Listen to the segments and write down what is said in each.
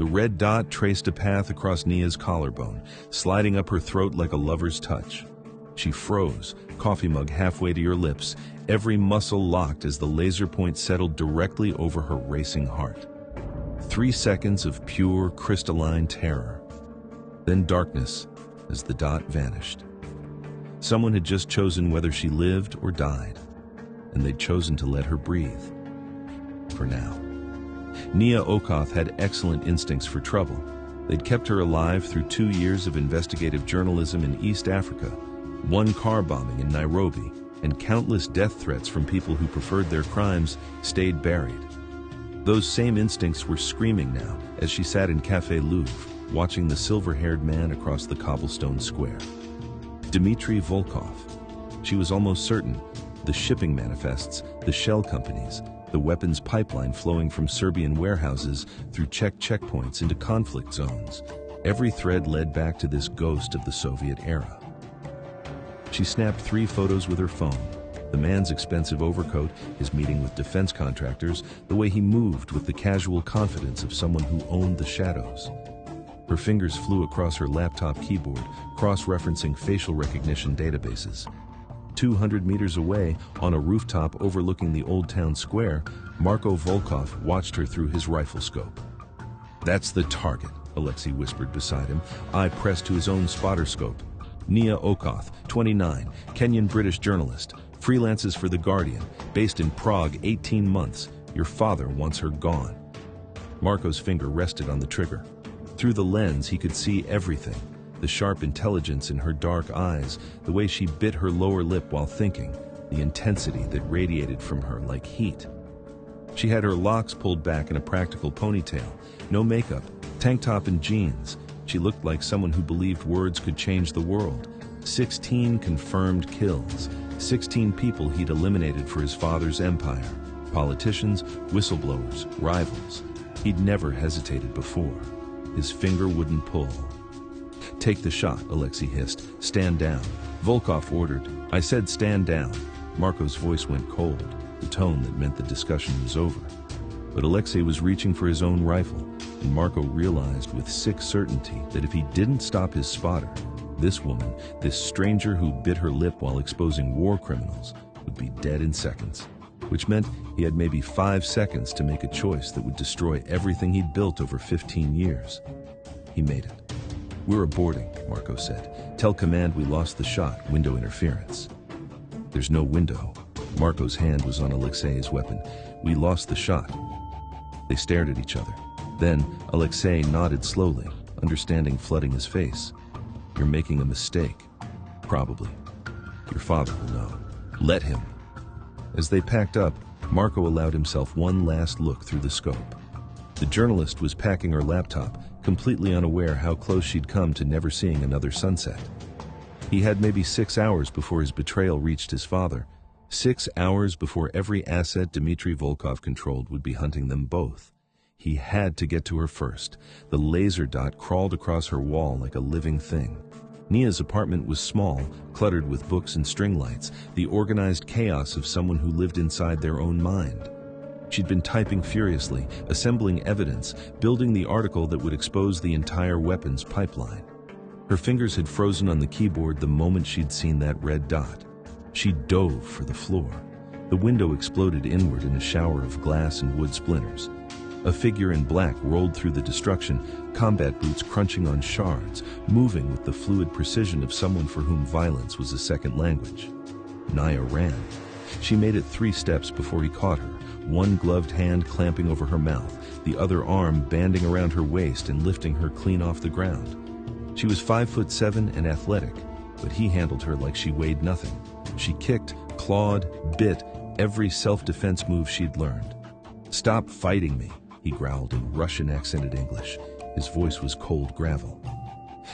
The red dot traced a path across Nia's collarbone, sliding up her throat like a lover's touch. She froze, coffee mug halfway to her lips, every muscle locked as the laser point settled directly over her racing heart. 3 seconds of pure, crystalline terror. Then darkness as the dot vanished. Someone had just chosen whether she lived or died, and they'd chosen to let her breathe. For now. Nia Okoth had excellent instincts for trouble. They'd kept her alive through 2 years of investigative journalism in East Africa, 1 car bombing in Nairobi, and countless death threats from people who preferred their crimes stayed buried. Those same instincts were screaming now as she sat in Café Louvre, watching the silver-haired man across the cobblestone square. Dmitry Volkov. She was almost certain the shipping manifests, the shell companies, the weapons pipeline flowing from Serbian warehouses through Czech checkpoints into conflict zones. Every thread led back to this ghost of the Soviet era. She snapped 3 photos with her phone. The man's expensive overcoat, his meeting with defense contractors, the way he moved with the casual confidence of someone who owned the shadows. Her fingers flew across her laptop keyboard, cross-referencing facial recognition databases. 200 meters away, on a rooftop overlooking the Old Town Square, Marko Volkov watched her through his rifle scope. "That's the target," Alexei whispered beside him, eye pressed to his own spotter scope. Nia Okoth, 29, Kenyan-British journalist, freelances for The Guardian, based in Prague 18 months. Your father wants her gone. Marco's finger rested on the trigger. Through the lens, he could see everything. The sharp intelligence in her dark eyes, the way she bit her lower lip while thinking, the intensity that radiated from her like heat. She had her locks pulled back in a practical ponytail, no makeup, tank top and jeans. She looked like someone who believed words could change the world. 16 confirmed kills, 16 people he'd eliminated for his father's empire. Politicians, whistleblowers, rivals. He'd never hesitated before. His finger wouldn't pull. "Take the shot," Alexei hissed. "Stand down." Volkov ordered. "I said stand down." Marco's voice went cold, the tone that meant the discussion was over. But Alexei was reaching for his own rifle, and Marco realized with sick certainty that if he didn't stop his spotter, this woman, this stranger who bit her lip while exposing war criminals, would be dead in seconds. Which meant he had maybe 5 seconds to make a choice that would destroy everything he'd built over 15 years. He made it. "We're aborting," Marco said. "Tell command we lost the shot, window interference." "There's no window." Marco's hand was on Alexei's weapon. "We lost the shot." They stared at each other. Then Alexei nodded slowly, understanding flooding his face. "You're making a mistake." "Probably. Your father will know." "Let him." As they packed up, Marco allowed himself one last look through the scope. The journalist was packing her laptop, completely unaware how close she'd come to never seeing another sunset. He had maybe 6 hours before his betrayal reached his father. 6 hours before every asset Dmitry Volkov controlled would be hunting them both. He had to get to her first. The laser dot crawled across her wall like a living thing. Nia's apartment was small, cluttered with books and string lights, the organized chaos of someone who lived inside their own mind. She'd been typing furiously, assembling evidence, building the article that would expose the entire weapons pipeline. Her fingers had frozen on the keyboard the moment she'd seen that red dot. She dove for the floor. The window exploded inward in a shower of glass and wood splinters. A figure in black rolled through the destruction, combat boots crunching on shards, moving with the fluid precision of someone for whom violence was a second language. Nia ran. She made it 3 steps before he caught her, one gloved hand clamping over her mouth, the other arm banding around her waist and lifting her clean off the ground. She was 5'7" and athletic, but he handled her like she weighed nothing. She kicked, clawed, bit, every self-defense move she'd learned. "Stop fighting me," he growled in Russian-accented English. His voice was cold gravel.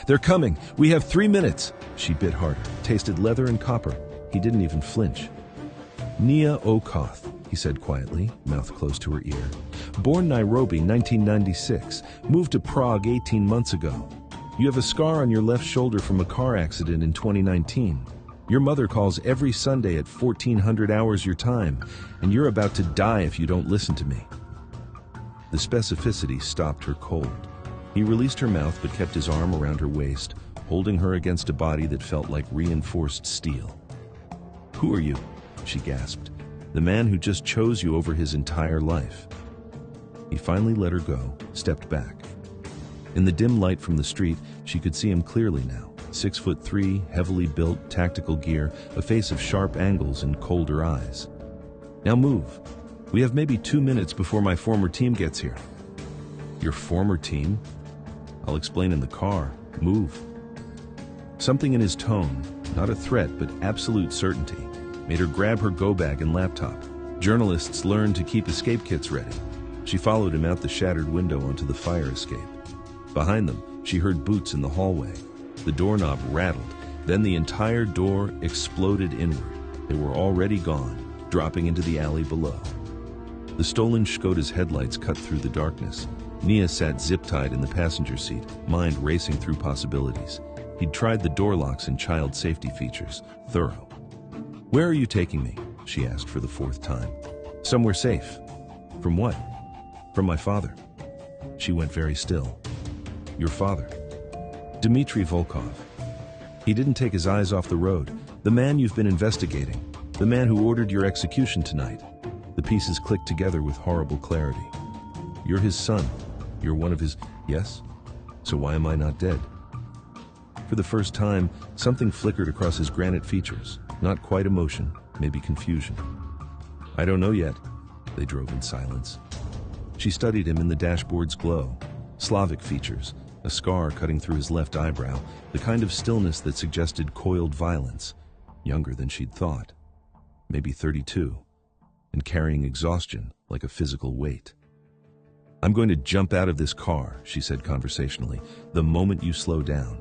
"They're coming! We have 3 minutes!" She bit harder, tasted leather and copper. He didn't even flinch. "Nia Okoth," he said quietly, mouth close to her ear. "Born Nairobi, 1996. Moved to Prague 18 months ago. You have a scar on your left shoulder from a car accident in 2019. Your mother calls every Sunday at 1400 hours your time, and you're about to die if you don't listen to me." The specificity stopped her cold. He released her mouth but kept his arm around her waist, holding her against a body that felt like reinforced steel. "Who are you?" she gasped. "The man who just chose you over his entire life." He finally let her go, stepped back. In the dim light from the street, she could see him clearly now. 6'3", heavily built, tactical gear, a face of sharp angles and colder eyes. "Now move. We have maybe 2 minutes before my former team gets here." "Your former team?" "I'll explain in the car. Move." Something in his tone, not a threat but absolute certainty, made her grab her go-bag and laptop. Journalists learn to keep escape kits ready. She followed him out the shattered window onto the fire escape. Behind them, she heard boots in the hallway. The doorknob rattled, then the entire door exploded inward. They were already gone, dropping into the alley below. The stolen Škoda's headlights cut through the darkness. Nia sat zip-tied in the passenger seat, mind racing through possibilities. He'd tried the door locks and child safety features, thorough. "Where are you taking me?" she asked for the 4th time. "Somewhere safe." "From what?" "From my father." She went very still. "Your father?" "Dmitry Volkov. He didn't take his eyes off the road. The man you've been investigating. The man who ordered your execution tonight." The pieces clicked together with horrible clarity. "You're his son. You're one of his..." "Yes? So why am I not dead?" For the first time, something flickered across his granite features. Not quite emotion, maybe confusion. "I don't know yet." They drove in silence. She studied him in the dashboard's glow. Slavic features, a scar cutting through his left eyebrow, the kind of stillness that suggested coiled violence. Younger than she'd thought. Maybe 32. And carrying exhaustion like a physical weight. "I'm going to jump out of this car," she said conversationally, "the moment you slow down."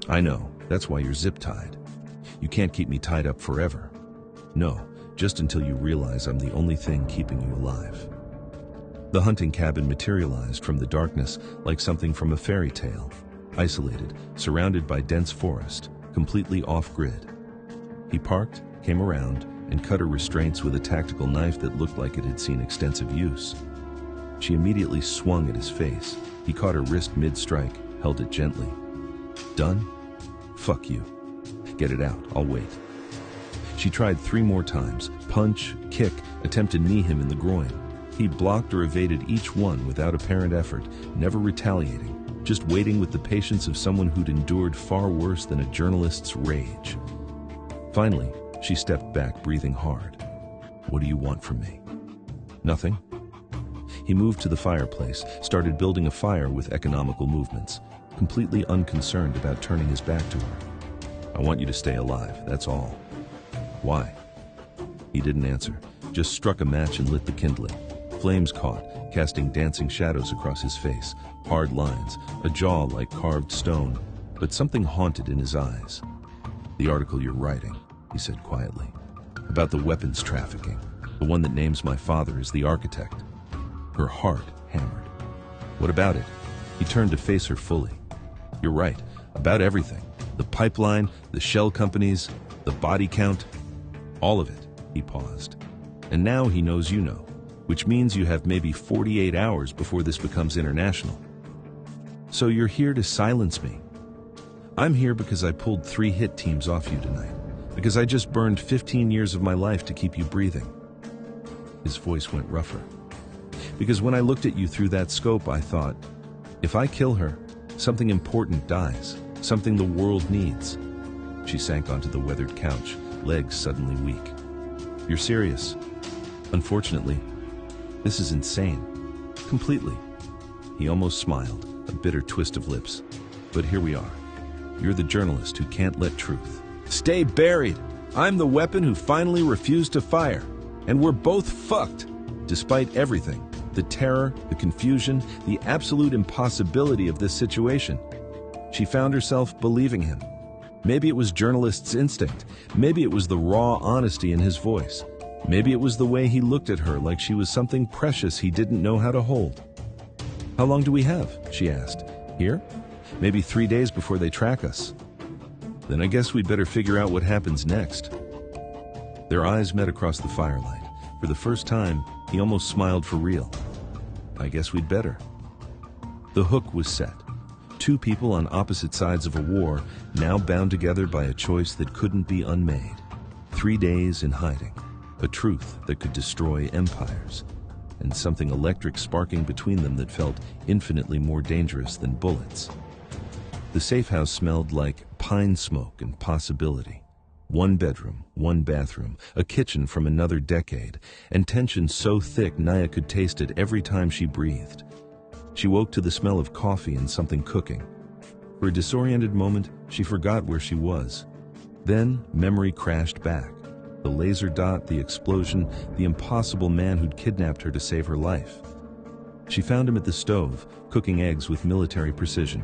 "I know, that's why you're zip-tied. You can't keep me tied up forever." "No, just until you realize I'm the only thing keeping you alive." The hunting cabin materialized from the darkness like something from a fairy tale. Isolated, surrounded by dense forest, completely off-grid. He parked, came around, and cut her restraints with a tactical knife that looked like it had seen extensive use. She immediately swung at his face. He caught her wrist mid-strike, held it gently. "Done? Fuck you. Get it out, I'll wait." She tried 3 more times. Punch, kick, attempt to knee him in the groin. He blocked or evaded each one without apparent effort, never retaliating, just waiting with the patience of someone who'd endured far worse than a journalist's rage. Finally, she stepped back, breathing hard. "What do you want from me?" "Nothing." He moved to the fireplace, started building a fire with economical movements, completely unconcerned about turning his back to her. "I want you to stay alive, that's all." "Why?" He didn't answer, just struck a match and lit the kindling. Flames caught, casting dancing shadows across his face, hard lines, a jaw like carved stone, but something haunted in his eyes. "The article you're writing," he said quietly, "about the weapons trafficking, the one that names my father as the architect." Her heart hammered. "What about it?" He turned to face her fully. "You're right, about everything. The pipeline, the shell companies, the body count, all of it." He paused. "And now he knows you know, which means you have maybe 48 hours before this becomes international. So you're here to silence me." "I'm here because I pulled 3 hit teams off you tonight, because I just burned 15 years of my life to keep you breathing." His voice went rougher. "Because when I looked at you through that scope, I thought, if I kill her, something important dies, something the world needs." She sank onto the weathered couch, legs suddenly weak. "You're serious?" "Unfortunately, this is insane. Completely." He almost smiled, a bitter twist of lips. "But here we are. You're the journalist who can't let truth stay buried. I'm the weapon who finally refused to fire. And we're both fucked. Despite everything, the terror, the confusion, the absolute impossibility of this situation." She found herself believing him. Maybe it was journalist's instinct. Maybe it was the raw honesty in his voice. Maybe it was the way he looked at her like she was something precious he didn't know how to hold. "How long do we have?" she asked. "Here? Maybe 3 days before they track us." "Then I guess we'd better figure out what happens next." Their eyes met across the firelight. For the first time, he almost smiled for real. "I guess we'd better." The hook was set. Two people on opposite sides of a war, now bound together by a choice that couldn't be unmade. 3 days in hiding, a truth that could destroy empires, and something electric sparking between them that felt infinitely more dangerous than bullets. The safe house smelled like pine smoke and possibility. 1 bedroom, 1 bathroom, a kitchen from another decade, and tension so thick Nia could taste it every time she breathed. She woke to the smell of coffee and something cooking. For a disoriented moment, she forgot where she was. Then, memory crashed back. The laser dot, the explosion, the impossible man who'd kidnapped her to save her life. She found him at the stove, cooking eggs with military precision.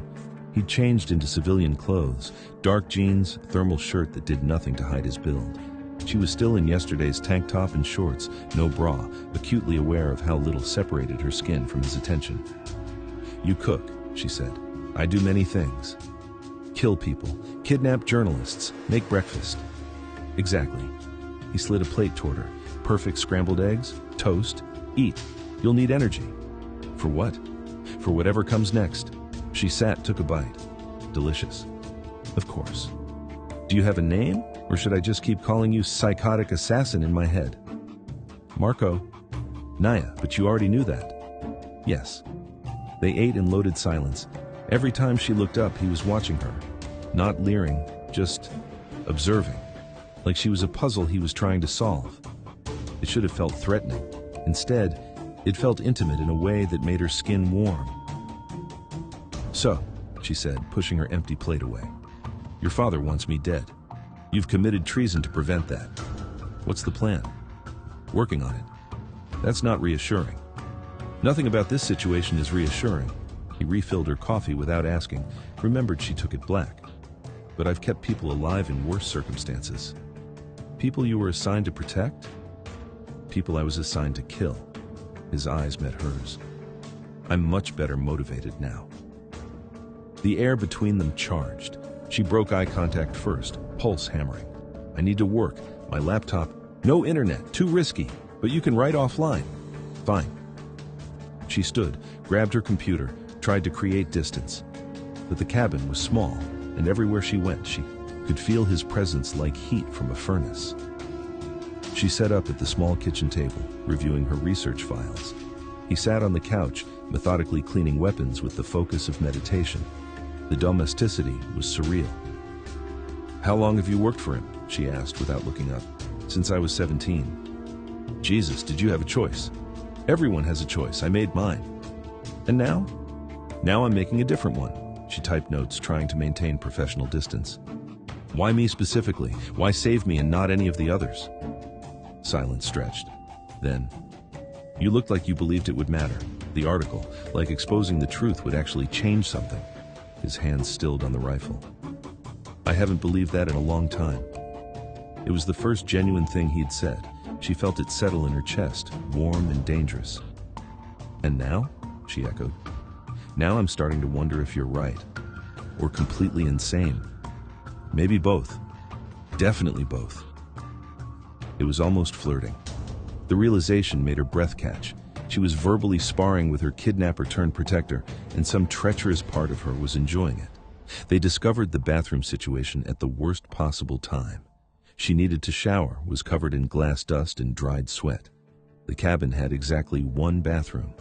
He'd changed into civilian clothes, dark jeans, thermal shirt that did nothing to hide his build. She was still in yesterday's tank top and shorts, no bra, acutely aware of how little separated her skin from his attention. "You cook," she said. "I do many things. Kill people, kidnap journalists, make breakfast." "Exactly." He slid a plate toward her. "Perfect scrambled eggs, toast, eat. You'll need energy." "For what?" "For whatever comes next." She sat, took a bite. "Delicious." "Of course." "Do you have a name, or should I just keep calling you psychotic assassin in my head?" "Marco." "Nia, but you already knew that." "Yes." They ate in loaded silence. Every time she looked up, he was watching her. Not leering, just observing. Like she was a puzzle he was trying to solve. It should have felt threatening. Instead, it felt intimate in a way that made her skin warm. "So," she said, pushing her empty plate away, "your father wants me dead. You've committed treason to prevent that. What's the plan?" "Working on it." "That's not reassuring." "Nothing about this situation is reassuring." He refilled her coffee without asking, remembered she took it black. "But I've kept people alive in worse circumstances." "People you were assigned to protect?" "People I was assigned to kill." His eyes met hers. "I'm much better motivated now." The air between them charged. She broke eye contact first, pulse hammering. "I need to work. My laptop. No internet. Too risky. But you can write offline." "Fine." She stood, grabbed her computer, tried to create distance. But the cabin was small, and everywhere she went, she could feel his presence like heat from a furnace. She sat up at the small kitchen table, reviewing her research files. He sat on the couch, methodically cleaning weapons with the focus of meditation. The domesticity was surreal. "How long have you worked for him?" she asked without looking up. "Since I was 17. "Jesus, did you have a choice?" "Everyone has a choice. I made mine." "And now?" "Now I'm making a different one." She typed notes, trying to maintain professional distance. "Why me specifically? Why save me and not any of the others?" Silence stretched. Then, "You looked like you believed it would matter. The article, like exposing the truth would actually change something." His hands stilled on the rifle. "I haven't believed that in a long time." It was the first genuine thing he'd said. She felt it settle in her chest, warm and dangerous. "And now?" she echoed. "Now I'm starting to wonder if you're right. Or completely insane. Maybe both. Definitely both." It was almost flirting. The realization made her breath catch. She was verbally sparring with her kidnapper-turned-protector, and some treacherous part of her was enjoying it. They discovered the bathroom situation at the worst possible time. She needed to shower, was covered in glass dust and dried sweat. The cabin had exactly 1 bathroom.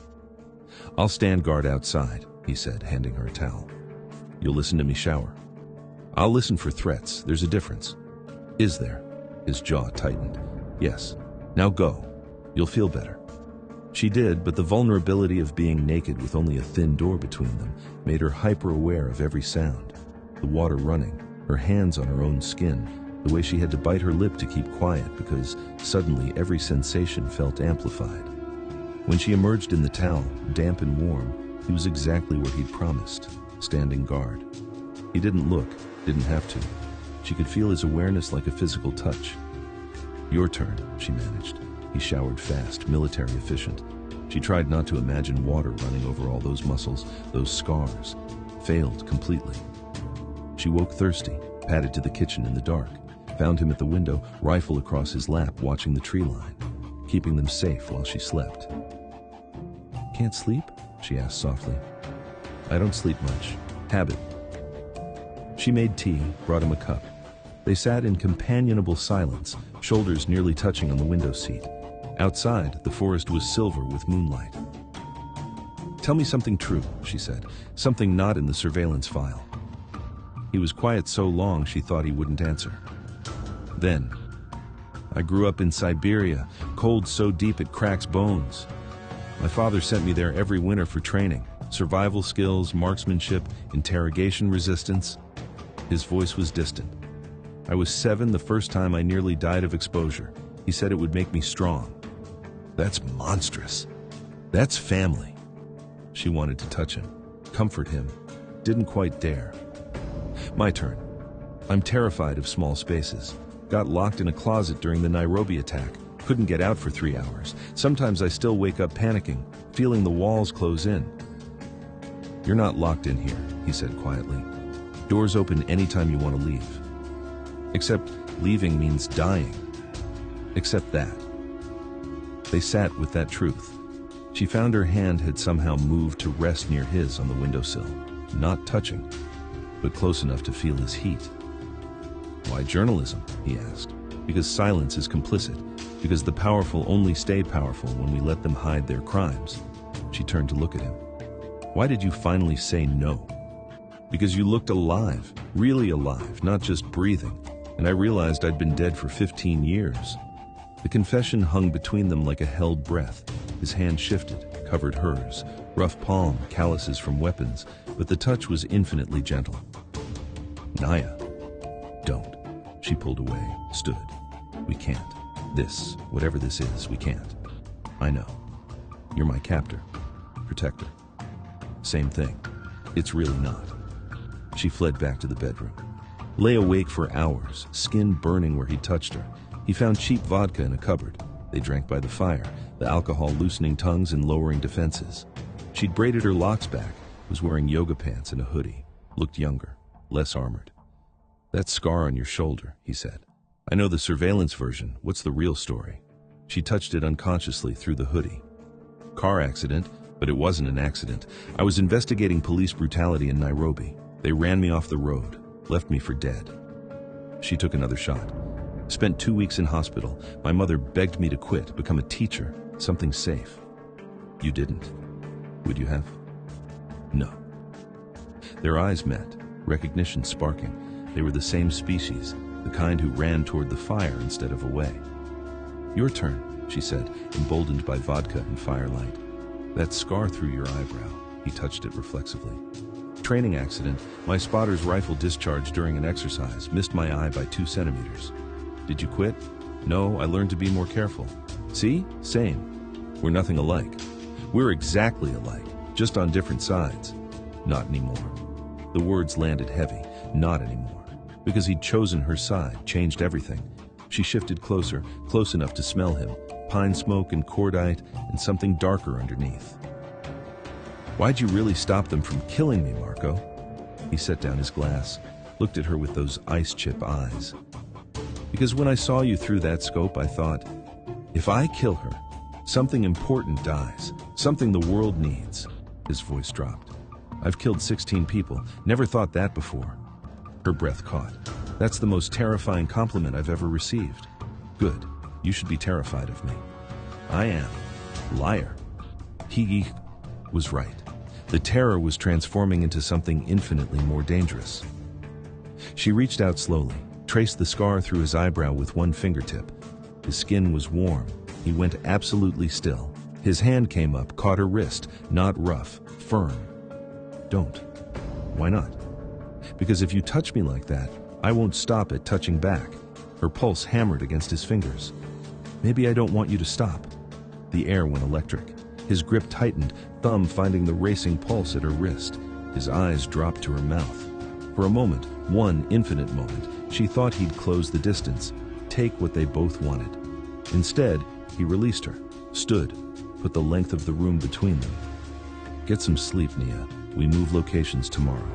"I'll stand guard outside," he said, handing her a towel. "You'll listen to me shower." "I'll listen for threats. There's a difference." "Is there?" His jaw tightened. "Yes. Now go. You'll feel better." She did, but the vulnerability of being naked with only a thin door between them made her hyper-aware of every sound. The water running, her hands on her own skin, the way she had to bite her lip to keep quiet because suddenly every sensation felt amplified. When she emerged in the towel, damp and warm, he was exactly where he'd promised, standing guard. He didn't look, didn't have to. She could feel his awareness like a physical touch. "Your turn," she managed. He showered fast, military efficient. She tried not to imagine water running over all those muscles, those scars. Failed completely. She woke thirsty, padded to the kitchen in the dark, found him at the window, rifle across his lap, watching the tree line, keeping them safe while she slept. "Can't sleep?" she asked softly. "I don't sleep much." Habit. She made tea, brought him a cup. They sat in companionable silence, shoulders nearly touching on the window seat. Outside, the forest was silver with moonlight. "Tell me something true," she said, "something not in the surveillance file." He was quiet so long she thought he wouldn't answer. Then, "I grew up in Siberia, cold so deep it cracks bones. My father sent me there every winter for training, survival skills, marksmanship, interrogation resistance." His voice was distant. "I was 7 the first time I nearly died of exposure. He said it would make me strong." "That's monstrous. That's family." She wanted to touch him, comfort him, didn't quite dare. "My turn. I'm terrified of small spaces. Got locked in a closet during the Nairobi attack. Couldn't get out for 3 hours. Sometimes I still wake up panicking, feeling the walls close in." "You're not locked in here," he said quietly. "Doors open anytime you want to leave. Except leaving means dying. Except that." They sat with that truth. She found her hand had somehow moved to rest near his on the windowsill, not touching, but close enough to feel his heat. "Why journalism?" he asked. "Because silence is complicit. Because the powerful only stay powerful when we let them hide their crimes." She turned to look at him. "Why did you finally say no?" "Because you looked alive, really alive, not just breathing, and I realized I'd been dead for 15 years. The confession hung between them like a held breath. His hand shifted, covered hers, rough palm, calluses from weapons, but the touch was infinitely gentle. "Nia, don't." She pulled away, stood. "We can't. This, whatever this is, we can't. I know. You're my captor, protector. Same thing. It's really not." She fled back to the bedroom. Lay awake for hours, skin burning where he touched her. He found cheap vodka in a cupboard. They drank by the fire, the alcohol loosening tongues and lowering defenses. She'd braided her locks back, was wearing yoga pants and a hoodie, looked younger, less armored. "That scar on your shoulder," he said. "I know the surveillance version. What's the real story?" She touched it unconsciously through the hoodie. "Car accident, but it wasn't an accident. I was investigating police brutality in Nairobi. They ran me off the road, left me for dead." She took another shot. "Spent 2 weeks in hospital. My mother begged me to quit, become a teacher, something safe." "You didn't. Would you have?" "No." Their eyes met, recognition sparking. They were the same species, the kind who ran toward the fire instead of away. "Your turn," she said, emboldened by vodka and firelight. "That scar through your eyebrow." He touched it reflexively. "Training accident. My spotter's rifle discharged during an exercise, missed my eye by 2 centimeters. Did you quit?" "No, I learned to be more careful." "See? Same. We're nothing alike. We're exactly alike, just on different sides." "Not anymore." The words landed heavy. Not anymore. Because he'd chosen her side, changed everything. She shifted closer, close enough to smell him, pine smoke and cordite, and something darker underneath. "Why'd you really stop them from killing me, Marco?" He set down his glass, looked at her with those ice chip eyes. "Because when I saw you through that scope, I thought, if I kill her, something important dies, something the world needs." His voice dropped. "I've killed 16 people, never thought that before." Her breath caught. "That's the most terrifying compliment I've ever received." "Good. You should be terrified of me." "I am." "Liar." He was right. The terror was transforming into something infinitely more dangerous. She reached out slowly, traced the scar through his eyebrow with one fingertip. His skin was warm. He went absolutely still. His hand came up, caught her wrist, not rough, firm. "Don't." "Why not?" "Because if you touch me like that, I won't stop at touching back." Her pulse hammered against his fingers. "Maybe I don't want you to stop." The air went electric. His grip tightened, thumb finding the racing pulse at her wrist. His eyes dropped to her mouth. For a moment, one infinite moment, she thought he'd close the distance, take what they both wanted. Instead, he released her, stood, put the length of the room between them. "Get some sleep, Nia. We move locations tomorrow."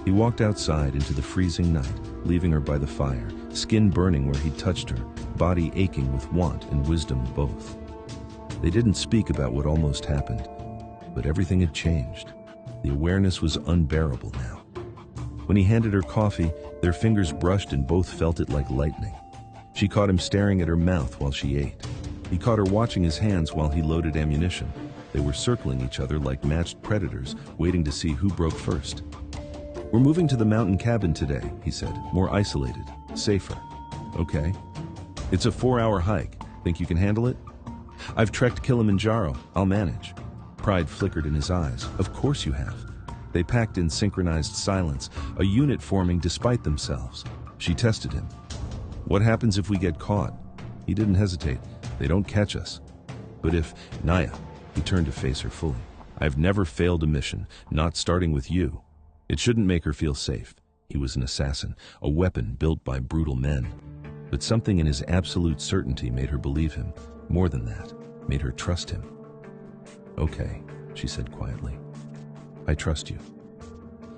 He walked outside into the freezing night, leaving her by the fire, skin burning where he'd touched her, body aching with want and wisdom both. They didn't speak about what almost happened, but everything had changed. The awareness was unbearable now. When he handed her coffee, their fingers brushed and both felt it like lightning. She caught him staring at her mouth while she ate. He caught her watching his hands while he loaded ammunition. They were circling each other like matched predators, waiting to see who broke first. "We're moving to the mountain cabin today," he said. "More isolated, safer." "Okay." "It's a 4-hour hike. Think you can handle it?" "I've trekked Kilimanjaro. I'll manage." Pride flickered in his eyes. "Of course you have." They packed in synchronized silence, a unit forming despite themselves. She tested him. "What happens if we get caught?" He didn't hesitate. "They don't catch us." "But if, Nia," he turned to face her fully, "I've never failed a mission, not starting with you." It shouldn't make her feel safe. He was an assassin, a weapon built by brutal men. But something in his absolute certainty made her believe him. More than that, made her trust him. "Okay," she said quietly. "I trust you."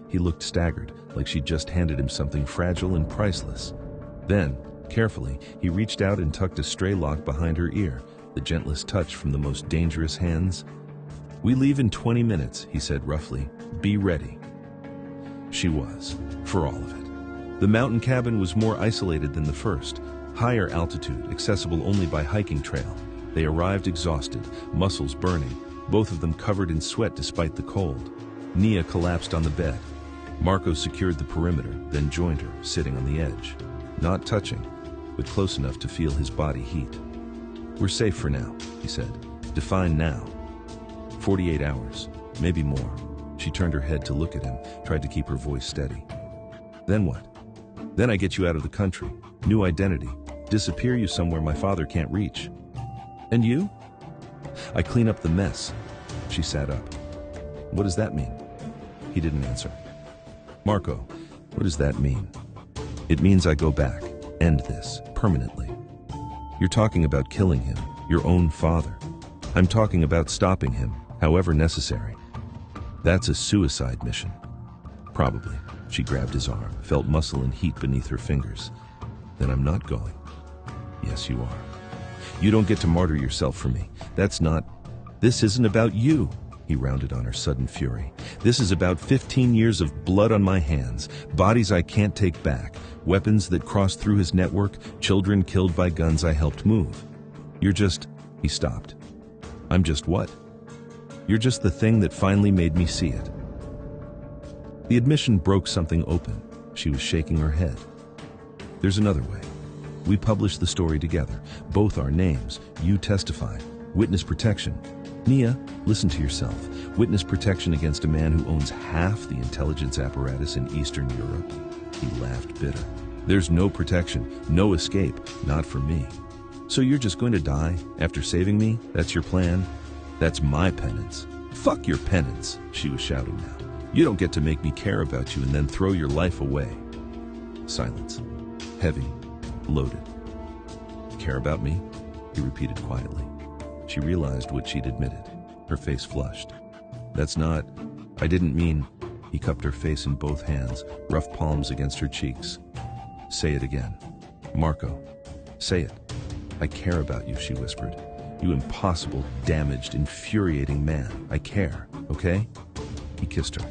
He looked staggered, like she'd just handed him something fragile and priceless. Then, carefully, he reached out and tucked a stray lock behind her ear, the gentlest touch from the most dangerous hands. "We leave in 20 minutes, he said roughly. "Be ready." She was, for all of it. The mountain cabin was more isolated than the first, higher altitude, accessible only by hiking trail. They arrived exhausted, muscles burning, both of them covered in sweat despite the cold. Nia collapsed on the bed. Marco secured the perimeter, then joined her, sitting on the edge. Not touching, but close enough to feel his body heat. "We're safe for now," he said. "Define now." 48 hours, maybe more. She turned her head to look at him, tried to keep her voice steady. "Then what?" "Then I get you out of the country. New identity. Disappear you somewhere my father can't reach." "And you?" "I clean up the mess." She sat up. "What does that mean?" He didn't answer. "Marco, what does that mean?" "It means I go back, end this, permanently." "You're talking about killing him, your own father." "I'm talking about stopping him, however necessary." "That's a suicide mission." "Probably." She grabbed his arm, felt muscle and heat beneath her fingers. "Then I'm not going." "Yes, you are. You don't get to martyr yourself for me. That's not... This isn't about you." He rounded on her sudden fury. "This is about 15 years of blood on my hands, bodies I can't take back, weapons that crossed through his network, children killed by guns I helped move. You're just..." He stopped. "I'm just what?" "You're just the thing that finally made me see it." The admission broke something open. She was shaking her head. "There's another way. We published the story together, both our names. You testified. Witness protection. Nia, listen to yourself. Witness protection against a man who owns half the intelligence apparatus in Eastern Europe." He laughed bitter. "There's no protection, no escape, not for me." "So you're just going to die after saving me? That's your plan?" "That's my penance." "Fuck your penance," she was shouting now. "You don't get to make me care about you and then throw your life away." Silence. Heavy. Loaded. "Care about me?" he repeated quietly. She realized what she'd admitted. Her face flushed. "That's not... I didn't mean..." He cupped her face in both hands, rough palms against her cheeks. "Say it again. Marco, say it." "I care about you," she whispered. "You impossible, damaged, infuriating man. I care, okay?" He kissed her.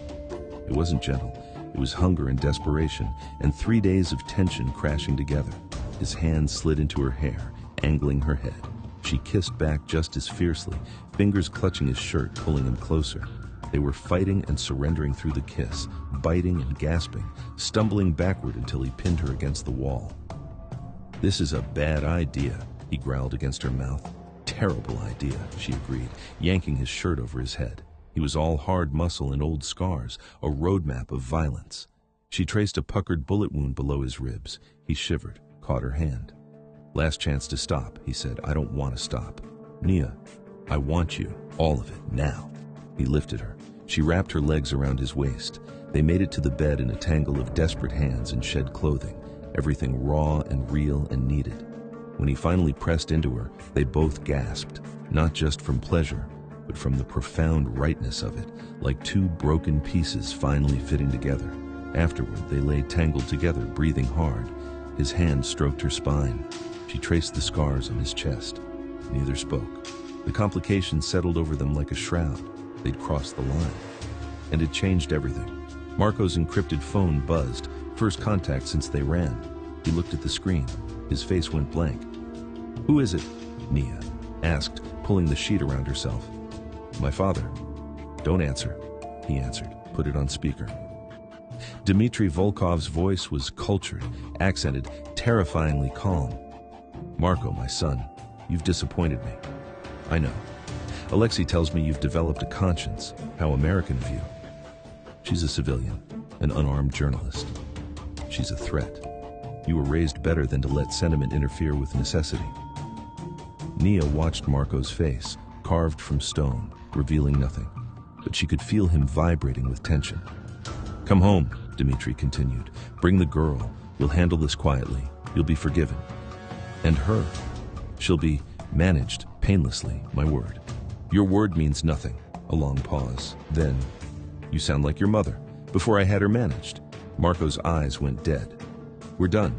It wasn't gentle. It was hunger and desperation, and 3 days of tension crashing together. His hand slid into her hair, angling her head. She kissed back just as fiercely, fingers clutching his shirt, pulling him closer. They were fighting and surrendering through the kiss, biting and gasping, stumbling backward until he pinned her against the wall. "This is a bad idea," he growled against her mouth. "Terrible idea," she agreed, yanking his shirt over his head. He was all hard muscle and old scars, a roadmap of violence. She traced a puckered bullet wound below his ribs. He shivered, caught her hand. "Last chance to stop," he said. "I don't want to stop. Nia, I want you, all of it, now." He lifted her. She wrapped her legs around his waist. They made it to the bed in a tangle of desperate hands and shed clothing, everything raw and real and needed. When he finally pressed into her, they both gasped, not just from pleasure, but from the profound rightness of it, like two broken pieces finally fitting together. Afterward, they lay tangled together, breathing hard. His hand stroked her spine. She traced the scars on his chest. Neither spoke. The complications settled over them like a shroud. They'd crossed the line. and it changed everything. Marco's encrypted phone buzzed, first contact since they ran. He looked at the screen. His face went blank. "Who is it?" Nia asked, pulling the sheet around herself. "My father." "Don't answer," he answered. "Put it on speaker." Dmitry Volkov's voice was cultured, accented, terrifyingly calm. "Marco, my son, you've disappointed me. I know. Alexei tells me you've developed a conscience. How American of you. She's a civilian, an unarmed journalist. She's a threat. You were raised better than to let sentiment interfere with necessity." Nia watched Marco's face, carved from stone, revealing nothing, but she could feel him vibrating with tension. "Come home," Dmitry continued. "Bring the girl. We'll handle this quietly. You'll be forgiven. And her. She'll be managed painlessly, my word." "Your word means nothing." A long pause. Then, "You sound like your mother. Before I had her managed." Marco's eyes went dead. "We're done."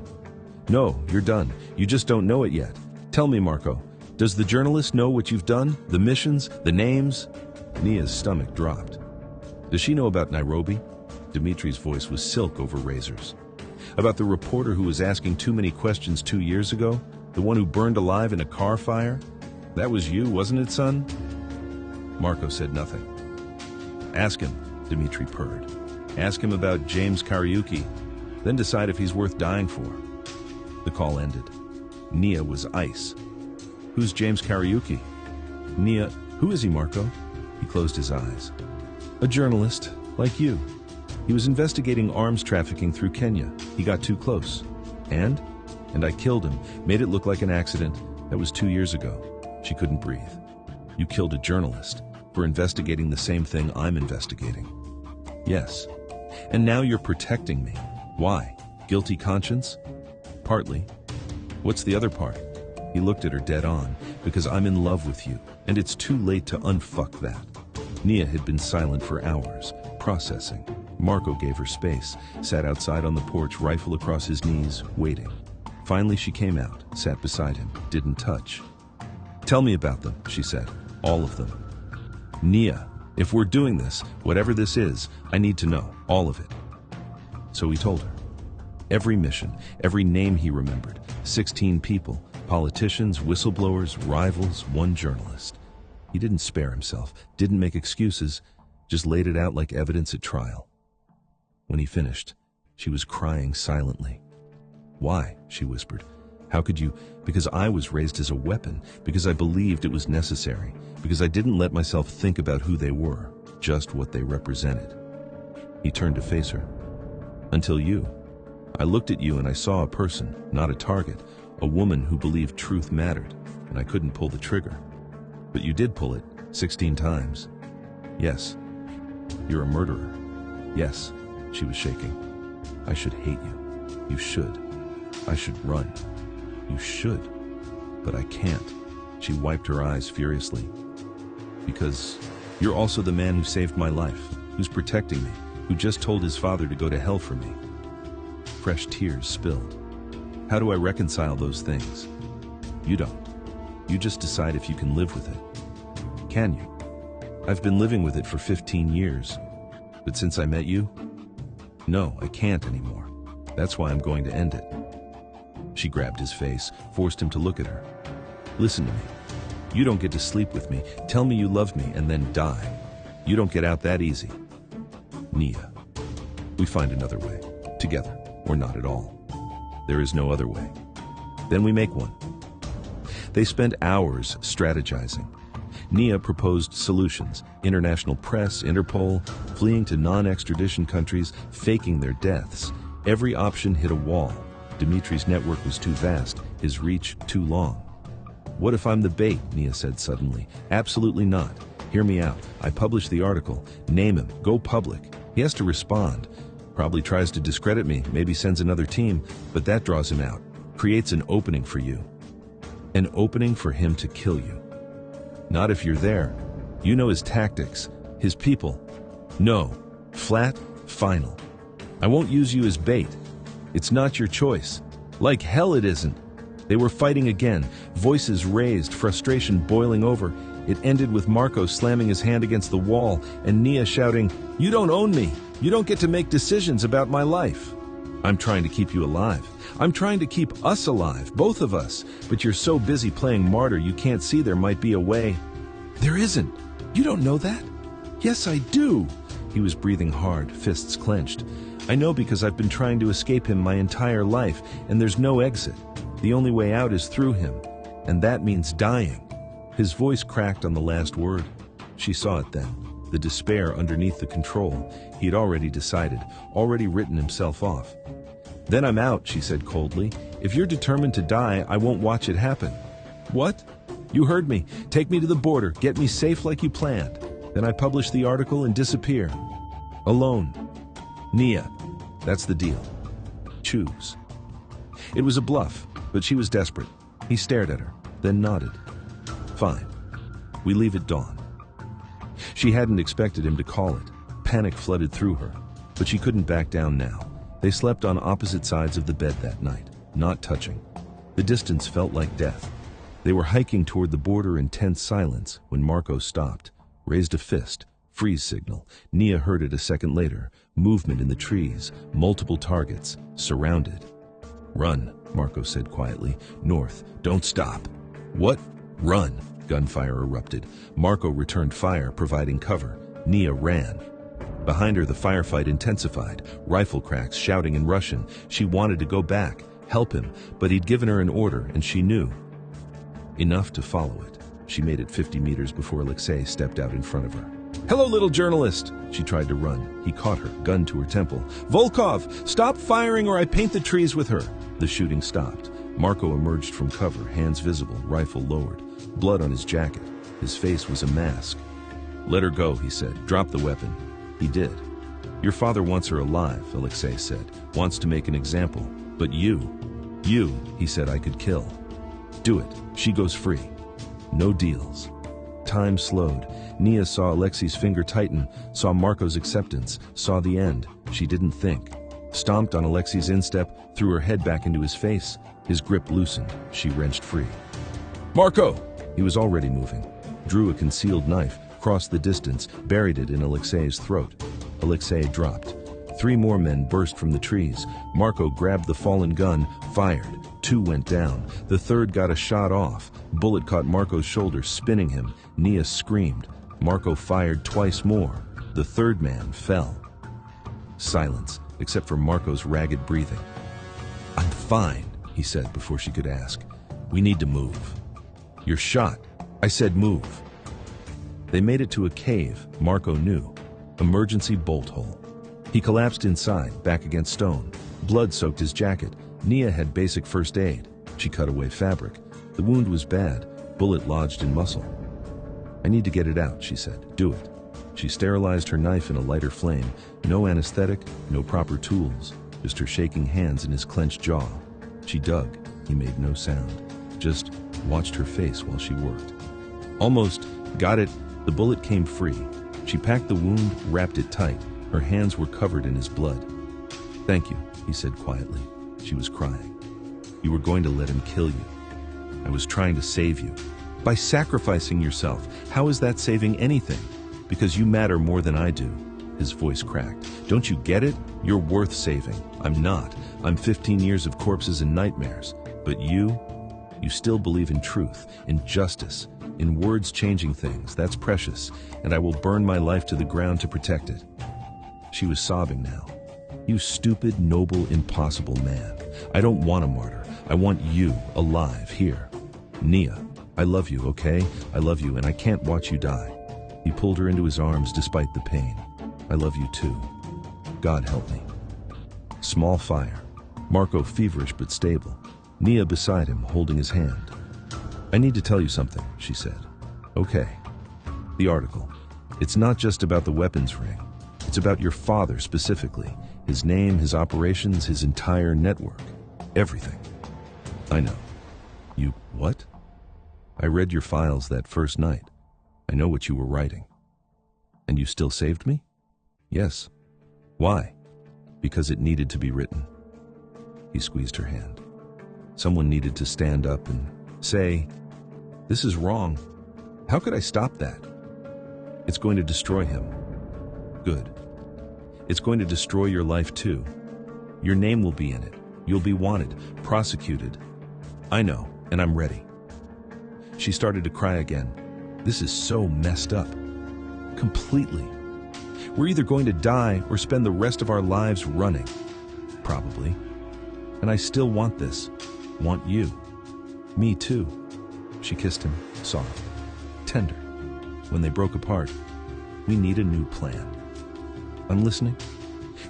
"No, you're done. You just don't know it yet. Tell me, Marco, does the journalist know what you've done? The missions? The names?" Nia's stomach dropped. "Does she know about Nairobi?" Dimitri's voice was silk over razors. "About the reporter who was asking too many questions 2 years ago? The one who burned alive in a car fire? That was you, wasn't it, son?" Marco said nothing. "Ask him," Dmitry purred. "Ask him about James Kariuki, then decide if he's worth dying for." The call ended. Nia was ice. "Who's James Kariuki?" "Nia, who is he, Marco?" He closed his eyes. "A journalist, like you. He was investigating arms trafficking through Kenya. He got too close. And I killed him, made it look like an accident. That was 2 years ago." She couldn't breathe. "You killed a journalist for investigating the same thing I'm investigating." "Yes. And now you're protecting me. Why? Guilty conscience?" "Partly." "What's the other part?" He looked at her dead on. "Because I'm in love with you, and it's too late to unfuck that." Nia had been silent for hours, processing. Marco gave her space, sat outside on the porch, rifle across his knees, waiting. Finally she came out, sat beside him, didn't touch. "Tell me about them," she said. "All of them." "Nia, if we're doing this, whatever this is, I need to know, all of it." So he told her. Every mission, every name he remembered, 16 people, politicians, whistleblowers, rivals, one journalist. He didn't spare himself, didn't make excuses, just laid it out like evidence at trial. When he finished, she was crying silently. "Why?" she whispered. "How could you?" "Because I was raised as a weapon, because I believed it was necessary, because I didn't let myself think about who they were, just what they represented." He turned to face her. "Until you. I looked at you and I saw a person, not a target, a woman who believed truth mattered, and I couldn't pull the trigger. But you did pull it, 16 times. Yes. You're a murderer. Yes." She was shaking. "I should hate you. You should. I should run. You should. But I can't." She wiped her eyes furiously. "Because you're also the man who saved my life, who's protecting me, who just told his father to go to hell for me." Fresh tears spilled. "How do I reconcile those things?" "You don't. You just decide if you can live with it." "Can you?" "I've been living with it for 15 years. But since I met you, no, I can't anymore. That's why I'm going to end it." She grabbed his face, forced him to look at her. "Listen to me. You don't get to sleep with me, tell me you love me, and then die. You don't get out that easy. Nia, we find another way, together, or not at all. There is no other way. Then we make one." They spent hours strategizing. Nia proposed solutions: international press, Interpol, fleeing to non-extradition countries, faking their deaths. Every option hit a wall. Dimitri's network was too vast, his reach too long. "What if I'm the bait?" Nia said suddenly. "Absolutely not. Hear me out. I publish the article. Name him. Go public. He has to respond. Probably tries to discredit me, maybe sends another team, but that draws him out. Creates an opening for you. An opening for him to kill you. Not if you're there. You know his tactics, his people. No. Flat, final. I won't use you as bait. It's not your choice. Like hell it isn't." They were fighting again, voices raised, frustration boiling over. It ended with Marco slamming his hand against the wall and Nia shouting, "You don't own me! You don't get to make decisions about my life! I'm trying to keep you alive. I'm trying to keep us alive, both of us, but you're so busy playing martyr you can't see there might be a way." "There isn't. You don't know that?" "Yes, I do." He was breathing hard, fists clenched. "I know because I've been trying to escape him my entire life, and there's no exit. The only way out is through him, and that means dying." His voice cracked on the last word. She saw it then, the despair underneath the control. He had already decided, already written himself off. "Then I'm out," she said coldly. "If you're determined to die, I won't watch it happen." "What?" "You heard me. Take me to the border, get me safe like you planned. Then I publish the article and disappear. Alone. Nia, that's the deal. Choose." It was a bluff, but she was desperate. He stared at her, then nodded. "Fine. We leave at dawn." She hadn't expected him to call it. Panic flooded through her, but she couldn't back down now. They slept on opposite sides of the bed that night, not touching. The distance felt like death. They were hiking toward the border in tense silence when Marco stopped, raised a fist, freeze signal. Nia heard it a second later. Movement in the trees, multiple targets, surrounded. "Run," Marco said quietly. "North, don't stop." "What?" "Run." Gunfire erupted. Marco returned fire, providing cover. Nia ran. Behind her, the firefight intensified, rifle cracks shouting in Russian. She wanted to go back, help him, but he'd given her an order, and she knew. Enough to follow it. She made it 50 meters before Alexei stepped out in front of her. "Hello, little journalist!" She tried to run. He caught her, gun to her temple. "Volkov, stop firing or I paint the trees with her!" The shooting stopped. Marco emerged from cover, hands visible, rifle lowered. Blood on his jacket. His face was a mask. "Let her go," he said. "Drop the weapon." He did. "Your father wants her alive," Alexei said. "Wants to make an example. But you, he said, I could kill. Do it. She goes free. No deals." Time slowed. Nia saw Alexei's finger tighten, saw Marco's acceptance, saw the end. She didn't think. Stomped on Alexei's instep, threw her head back into his face. His grip loosened. She wrenched free. "Marco!" He was already moving. Drew a concealed knife, crossed the distance, buried it in Alexei's throat. Alexei dropped. 3 more men burst from the trees. Marco grabbed the fallen gun, fired. 2 went down. The third got a shot off. Bullet caught Marco's shoulder, spinning him. Nia screamed. Marco fired twice more. The third man fell. Silence, except for Marco's ragged breathing. "I'm fine," he said before she could ask. "We need to move." "You're shot." "I said move." They made it to a cave Marco knew. Emergency bolt hole. He collapsed inside, back against stone. Blood soaked his jacket. Nia had basic first aid. She cut away fabric. The wound was bad, bullet lodged in muscle. "I need to get it out," she said. "Do it." She sterilized her knife in a lighter flame. No anesthetic, no proper tools, just her shaking hands and his clenched jaw. She dug. He made no sound. Just watched her face while she worked. Almost. Got it. The bullet came free. She packed the wound, wrapped it tight. Her hands were covered in his blood. "Thank you," he said quietly. She was crying. "You were going to let him kill you. I was trying to save you. By sacrificing yourself, how is that saving anything? Because you matter more than I do." His voice cracked. "Don't you get it? You're worth saving. I'm not. I'm 15 years of corpses and nightmares. But you still believe in truth, in justice, in words changing things. That's precious, and I will burn my life to the ground to protect it." She was sobbing now. "You stupid, noble, impossible man. I don't want a martyr. I want you alive here. Nia, I love you, okay? I love you, and I can't watch you die." He pulled her into his arms despite the pain. "I love you too. God help me." Small fire. Marco feverish but stable. Nia beside him, holding his hand. "I need to tell you something," she said. "Okay." The article. It's not just about the weapons ring. It's about your father specifically. His name, his operations, his entire network. Everything. "I know." "You what?" "I read your files that first night. I know what you were writing." "And you still saved me?" "Yes." "Why?" "Because it needed to be written." He squeezed her hand. Someone needed to stand up and say, "This is wrong." How could I stop that? It's going to destroy him. Good. It's going to destroy your life too. Your name will be in it. You'll be wanted, prosecuted. I know, and I'm ready. She started to cry again. This is so messed up. Completely. We're either going to die or spend the rest of our lives running. Probably. And I still want this. Want you. Me too. She kissed him, soft, tender. When they broke apart, we need a new plan. I'm listening.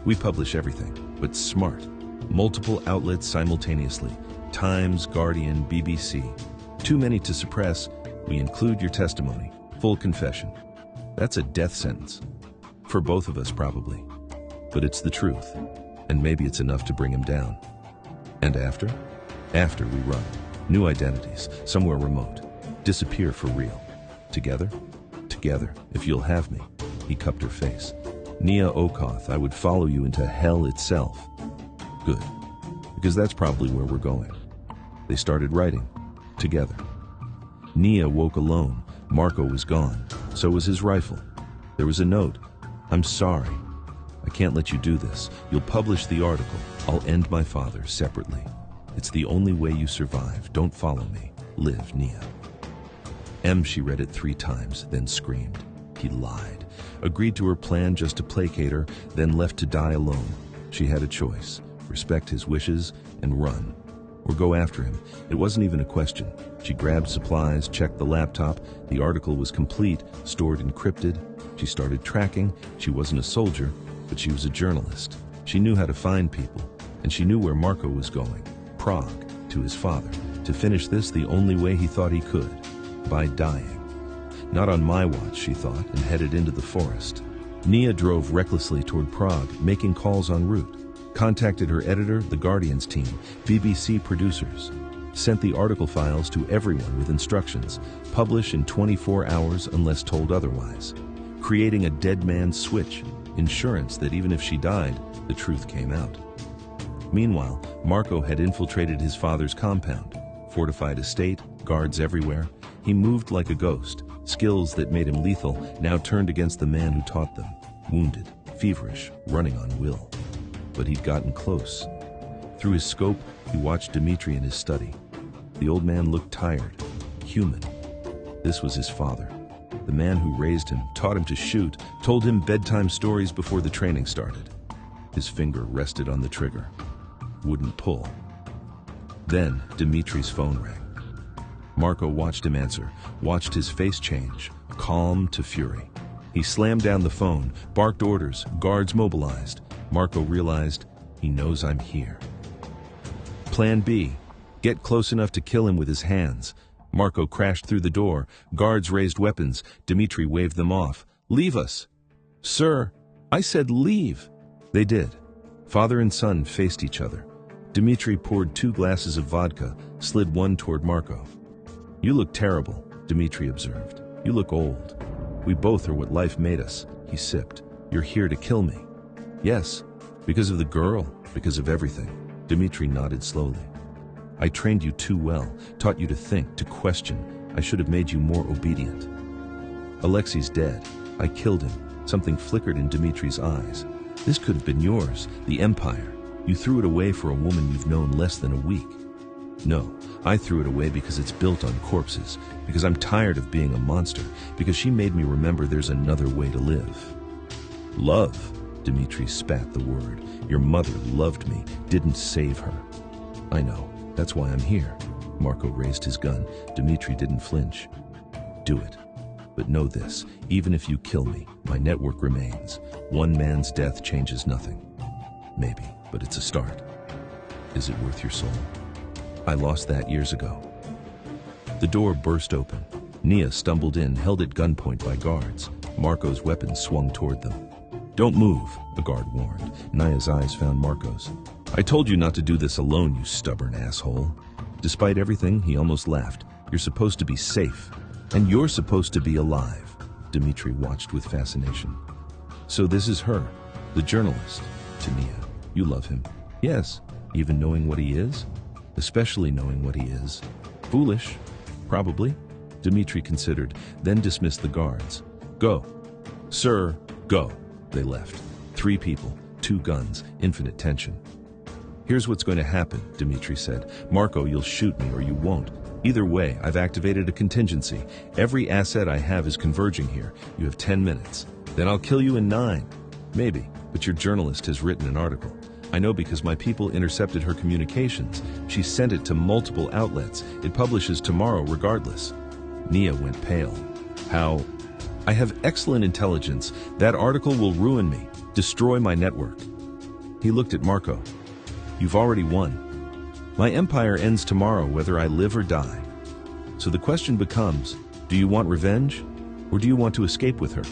We publish everything, but smart. Multiple outlets simultaneously. Times, Guardian, BBC. Too many to suppress. We include your testimony. Full confession. That's a death sentence. For both of us, probably. But it's the truth. And maybe it's enough to bring him down. And after? After we run. New identities, somewhere remote. Disappear for real. Together? Together, if you'll have me. He cupped her face. Nia Okoth, I would follow you into hell itself. Good. Because that's probably where we're going. They started writing. Together. Nia woke alone. Marco was gone. So was his rifle. There was a note. I'm sorry. I can't let you do this. You'll publish the article. I'll end my father separately. It's the only way you survive. Don't follow me. Live, Nia. She read it 3 times, then screamed. He lied. Agreed to her plan just to placate her, then left to die alone. She had a choice. Respect his wishes and run. Or go after him. It wasn't even a question. She grabbed supplies, checked the laptop. The article was complete, stored encrypted. She started tracking. She wasn't a soldier, but she was a journalist. She knew how to find people, and she knew where Marco was going. Prague, to his father. To finish this the only way he thought he could. By dying. Not on my watch, she thought, and headed into the forest. Nia drove recklessly toward Prague, making calls en route. Contacted her editor, the Guardian's team, BBC producers. Sent the article files to everyone with instructions. Publish in 24 hours unless told otherwise. Creating a dead man's switch. Insurance that even if she died, the truth came out. Meanwhile, Marco had infiltrated his father's compound. Fortified estate, guards everywhere. He moved like a ghost. Skills that made him lethal now turned against the man who taught them. Wounded, feverish, running on will. But he'd gotten close. Through his scope, he watched Dmitri in his study. The old man looked tired, human. This was his father. The man who raised him, taught him to shoot, told him bedtime stories before the training started. His finger rested on the trigger. Wouldn't pull. Then Dmitri's phone rang. Marco watched him answer, watched his face change, calm to fury. He slammed down the phone, barked orders, guards mobilized. Marco realized, he knows I'm here. Plan B, get close enough to kill him with his hands. Marco crashed through the door. Guards raised weapons. Dmitri waved them off. Leave us. Sir, I said leave. They did. Father and son faced each other. Dmitri poured 2 glasses of vodka, slid one toward Marco. You look terrible, Dmitri observed. You look old. We both are what life made us, he sipped. You're here to kill me. Yes, because of the girl, because of everything. Dmitri nodded slowly. I trained you too well, taught you to think, to question. I should have made you more obedient. Alexei's dead. I killed him. Something flickered in Dmitri's eyes. This could have been yours, the empire. You threw it away for a woman you've known less than a week. No, I threw it away because it's built on corpses, because I'm tired of being a monster, because she made me remember there's another way to live. Love, Dmitri spat the word. Your mother loved me, didn't save her. I know, that's why I'm here. Marco raised his gun. Dmitri didn't flinch. Do it. But know this, even if you kill me, my network remains. One man's death changes nothing. Maybe, but it's a start. Is it worth your soul? I lost that years ago. The door burst open. Nia stumbled in, held at gunpoint by guards. Marco's weapon swung toward them. Don't move, a guard warned. Nia's eyes found Marco's. I told you not to do this alone, you stubborn asshole. Despite everything, he almost laughed. You're supposed to be safe, and you're supposed to be alive. Dmitri watched with fascination. So this is her, the journalist. To Nia, you love him. Yes, even knowing what he is? Especially knowing what he is. Foolish, probably. Dimitri considered, then dismissed the guards. Go. Sir, go. They left. 3 people, 2 guns, infinite tension. Here's what's going to happen, Dimitri said. Marco, you'll shoot me or you won't. Either way, I've activated a contingency. Every asset I have is converging here. You have 10 minutes. Then I'll kill you in 9. Maybe, but your journalist has written an article. I know because my people intercepted her communications. She sent it to multiple outlets. It publishes tomorrow regardless. Nia went pale. How? I have excellent intelligence. That article will ruin me, destroy my network. He looked at Marco. You've already won. My empire ends tomorrow whether I live or die. So the question becomes, do you want revenge or do you want to escape with her?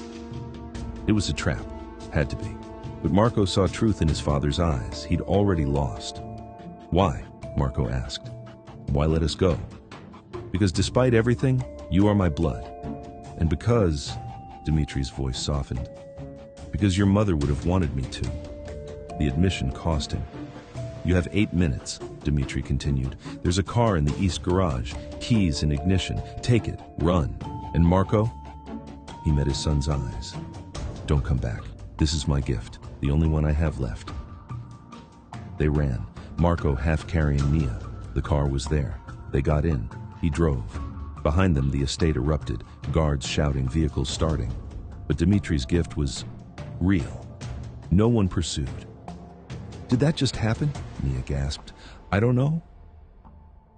It was a trap. Had to be. But Marco saw truth in his father's eyes. He'd already lost. Why? Marco asked. Why let us go? Because despite everything, you are my blood. And because, Dimitri's voice softened, because your mother would have wanted me to. The admission cost him. You have 8 minutes, Dimitri continued. There's a car in the east garage, keys and ignition. Take it, run. And Marco? He met his son's eyes. Don't come back. This is my gift, the only one I have left. They ran, Marco half carrying Nia. The car was there. They got in. He drove. Behind them, the estate erupted, guards shouting, vehicles starting. But Dimitri's gift was real. No one pursued. Did that just happen? Nia gasped. I don't know.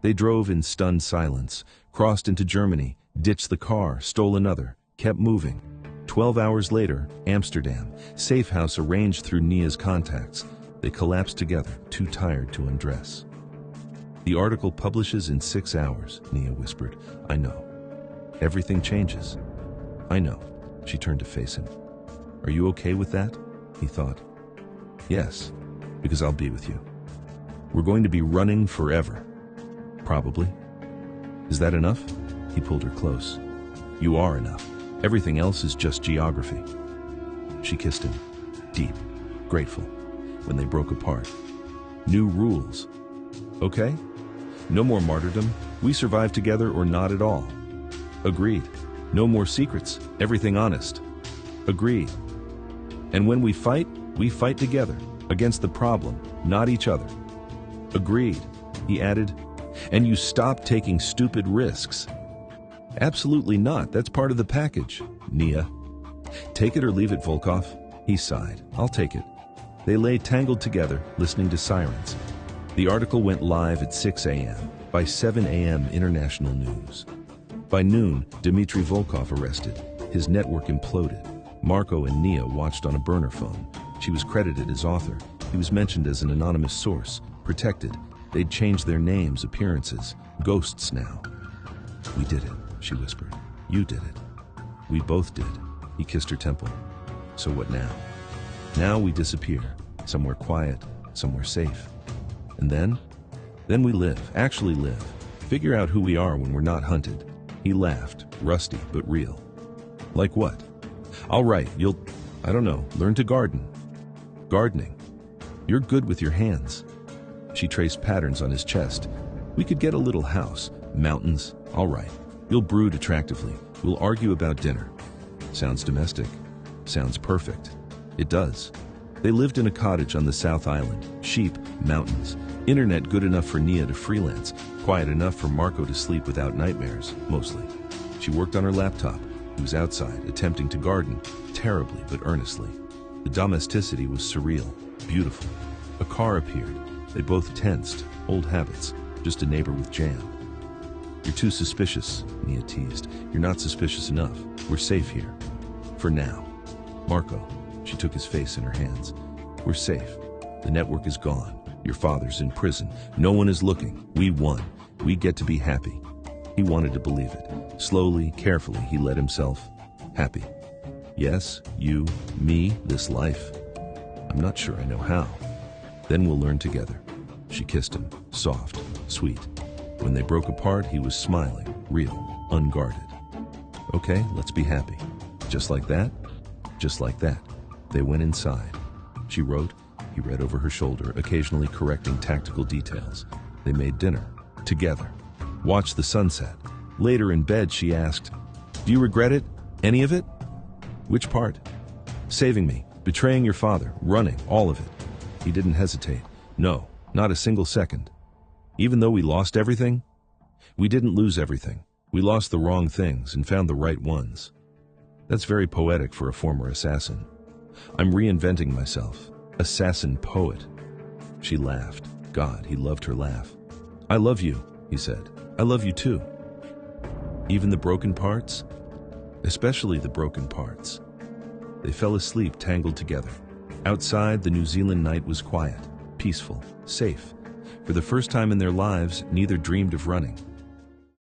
They drove in stunned silence, crossed into Germany, ditched the car, stole another, kept moving. 12 hours later, Amsterdam, safe house arranged through Nia's contacts. They collapsed together, too tired to undress. The article publishes in 6 hours, Nia whispered. I know. Everything changes. I know. She turned to face him. Are you okay with that? He thought. Yes, because I'll be with you. We're going to be running forever. Probably. Is that enough? He pulled her close. You are enough. Everything else is just geography. She kissed him, deep, grateful, when they broke apart. New rules. Okay? No more martyrdom. We survive together or not at all. Agreed. No more secrets. Everything honest. Agreed. And when we fight together, against the problem, not each other. Agreed, he added. And you stop taking stupid risks. Absolutely not. That's part of the package, Nia. Take it or leave it, Volkov. He sighed. I'll take it. They lay tangled together, listening to sirens. The article went live at 6 a.m. By 7 a.m. international news. By noon, Dmitri Volkov arrested. His network imploded. Marco and Nia watched on a burner phone. She was credited as author. He was mentioned as an anonymous source, protected. They'd changed their names, appearances. Ghosts now. We did it, she whispered. You did it. We both did. He kissed her temple. So what now? Now we disappear. Somewhere quiet, somewhere safe. And then we live, actually live. Figure out who we are when we're not hunted. He laughed, rusty but real. Like what? All right, I don't know, learn to garden. Gardening. You're good with your hands. She traced patterns on his chest. We could get a little house, mountains, all right. You'll brood attractively. We'll argue about dinner. Sounds domestic. Sounds perfect. It does. They lived in a cottage on the South Island. Sheep, mountains. Internet good enough for Nia to freelance. Quiet enough for Marco to sleep without nightmares, mostly. She worked on her laptop. He was outside, attempting to garden, terribly but earnestly. The domesticity was surreal, beautiful. A car appeared. They both tensed, old habits, just a neighbor with jam. You're too suspicious, Nia teased. You're not suspicious enough. We're safe here. For now. Marco, she took his face in her hands. We're safe. The network is gone. Your father's in prison. No one is looking. We won. We get to be happy. He wanted to believe it. Slowly, carefully, he let himself happy. Yes, you, me, this life. I'm not sure I know how. Then we'll learn together. She kissed him, soft, sweet. When they broke apart, he was smiling, real, unguarded. Okay, let's be happy. Just like that? Just like that. They went inside. She wrote. He read over her shoulder, occasionally correcting tactical details. They made dinner, together. Watched the sunset. Later in bed, she asked, "Do you regret it? Any of it?" "Which part?" "Saving me, betraying your father, running, all of it." He didn't hesitate. "No, not a single second." "Even though we lost everything?" "We didn't lose everything. We lost the wrong things and found the right ones." That's very poetic for a former assassin. I'm reinventing myself. Assassin poet. She laughed. God, he loved her laugh. "I love you," he said. "I love you too." "Even the broken parts?" "Especially the broken parts." They fell asleep tangled together. Outside, the New Zealand night was quiet, peaceful, safe. For the first time in their lives, neither dreamed of running.